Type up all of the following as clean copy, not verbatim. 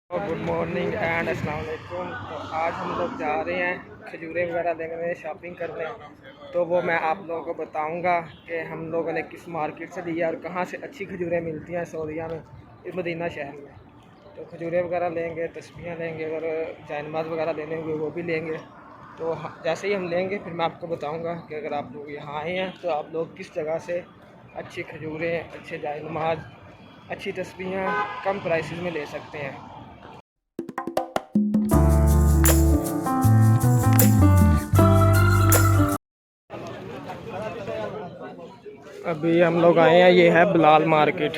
Good morning and अस्सलाम वालेकुम। तो आज हम लोग जा रहे हैं खजूरें वगैरह लेने, शॉपिंग करने। तो वो मैं आप लोगों को बताऊंगा कि हम लोगों ने किस मार्केट से लिया और कहाँ से अच्छी खजूरें मिलती हैं सऊदीया में, इस मदीना शहर में। तो खजूरें वगैरह लेंगे, तस्बीहां लेंगे, अगर जायनमाज़ वगैरह लेने हुए वो भी लेंगे। तो जैसे ही हम लेंगे फिर मैं आपको बताऊँगा कि अगर आप लोग यहाँ आए हैं तो आप लोग किस जगह से अच्छी खजूरें, अच्छे जायनमाज़, अच्छी तस्बीहां कम प्राइसेस में ले सकते हैं। अभी हम लोग आए हैं, ये है बिलाल मार्केट।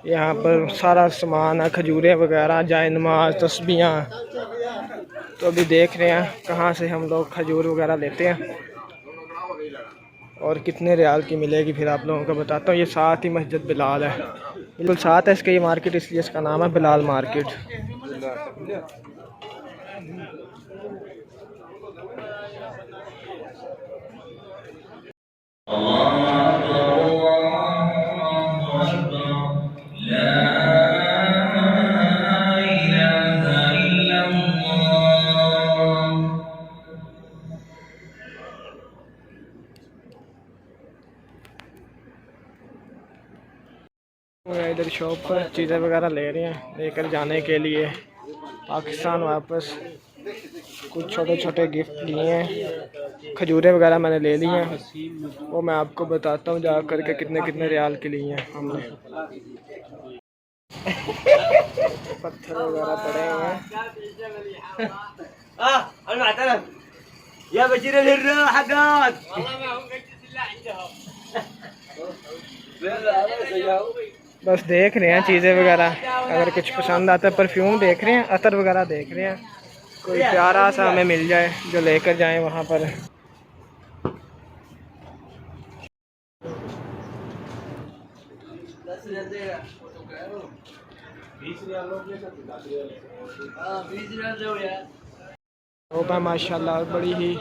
यहाँ पर सारा सामान है, खजूरें वगैरह, जायनमाज़, तस्बीहां। तो अभी देख रहे हैं कहाँ से हम लोग खजूर वगैरह लेते हैं और कितने रियाल की मिलेगी, फिर आप लोगों को बताता हूँ। ये साथ ही मस्जिद बिलाल है, बिल्कुल साथ है इसके ये मार्केट, इसलिए इसका नाम है बिलाल मार्केट। इधर शॉप पर चीज़ें वगैरह ले रहे हैं लेकर जाने के लिए पाकिस्तान वापस। कुछ छोटे छोटे गिफ्ट लिए हैं, खजूरें वगैरह मैंने ले ली हैं, वो मैं आपको बताता हूँ जा कर के कितने कितने रियाल के लिए हैं हमने। पत्थर वगैरह पड़े हुए हैं। बस देख रहे हैं चीज़ें वगैरह, अगर कुछ पसंद आता है। परफ्यूम देख रहे हैं, अतर वगैरह देख रहे हैं, कोई प्यारा सा हमें मिल जाए जो लेकर जाएं वहाँ पर। तो माशाल्लाह बड़ी ही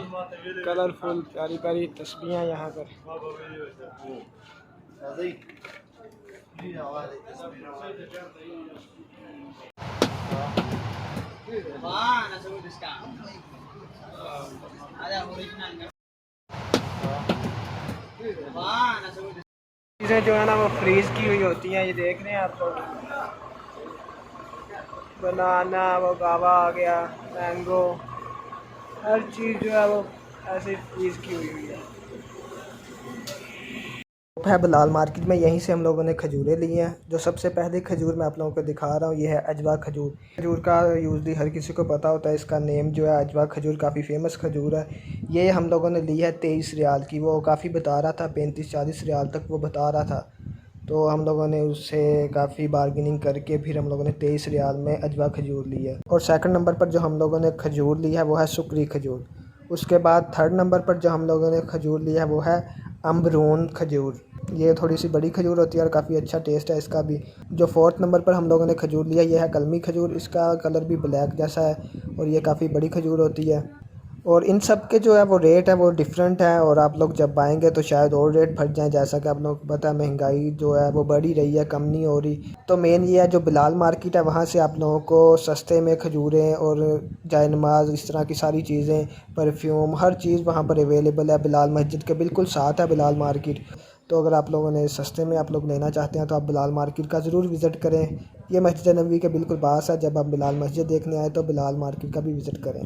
कलरफुल प्यारी प्यारी तस्बीहां यहाँ पर। चीज़ें जो है ना वो फ्रीज की हुई होती हैं, ये देख रहे हैं आप लोग। बनाना, वो गावा आ गया, मैंगो, हर चीज़ जो है वो ऐसे फ्रीज की हुई है। है बिलाल मार्केट में, यहीं से हम लोगों ने खजूरें ली हैं। जो सबसे पहले खजूर मैं आप लोगों को दिखा रहा हूँ, ये है अजवा खजूर। खजूर का यूजली हर किसी को पता होता है, इसका नेम जो है अजवा खजूर, काफ़ी फेमस खजूर है। ये हम लोगों ने ली है 23 रियाल की। वो काफ़ी बता रहा था, 35-40 रियाल तक वो बता रहा था। तो हम लोगों ने उससे काफ़ी बार्गेनिंग करके फिर हम लोगों ने 23 रियाल में अजवा खजूर ली है। और सेकंड नंबर पर जो हम लोगों ने खजूर ली है वो है सुकरी खजूर। उसके बाद थर्ड नंबर पर जो हम लोगों ने खजूर लिया है वो है अम्बरून खजूर। ये थोड़ी सी बड़ी खजूर होती है और काफ़ी अच्छा टेस्ट है इसका भी। जो फोर्थ नंबर पर हम लोगों ने खजूर लिया ये है कलमी खजूर। इसका कलर भी ब्लैक जैसा है और ये काफ़ी बड़ी खजूर होती है। और इन सब के जो है वो रेट है वो डिफरेंट है, और आप लोग जब आएंगे तो शायद और रेट बढ़ जाए। जैसा कि आप लोगों को पता है महंगाई जो है वो बढ़ ही रही है, कम नहीं हो रही। तो मेन ये है जो बिलाल मार्केट है वहाँ से आप लोगों को सस्ते में खजूरें और जायनमाज़, इस तरह की सारी चीज़ें, परफ्यूम, हर चीज़ वहाँ पर अवेलेबल है। बिलाल मस्जिद के बिल्कुल साथ है बिलाल मार्केट। तो अगर आप लोगों ने सस्ते में आप लोग लेना चाहते हैं तो आप बिलाल मार्केट का ज़रूर विज़िट करें। ये मस्जिद नबवी के बिल्कुल पास है। जब आप बिलाल मस्जिद देखने आए तो बिलाल मार्केट का भी विज़िट करें।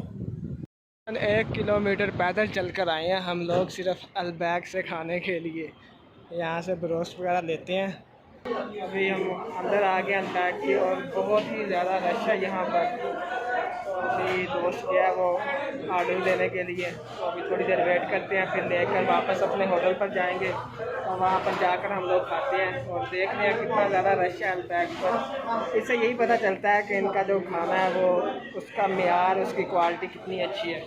1 किलोमीटर पैदल चलकर आए हैं हम लोग सिर्फ अलबैग से खाने के लिए। यहाँ से ब्रोस्ट वगैरह लेते हैं। अभी हम अंदर आ गए अलबैग की और बहुत ही ज़्यादा रश है यहाँ पर। तो अभी दोस्त गया है वो ऑर्डर देने के लिए, तो अभी थोड़ी देर वेट करते हैं, फिर लेकर वापस अपने होटल पर जाएंगे और वहाँ पर जाकर हम लोग खाते हैं। और देख रहे हैं कितना ज़्यादा रश है अलबैग पर। इससे यही पता चलता है कि इनका जो खाना है वो, उसका मेयार, उसकी क्वालिटी कितनी अच्छी है।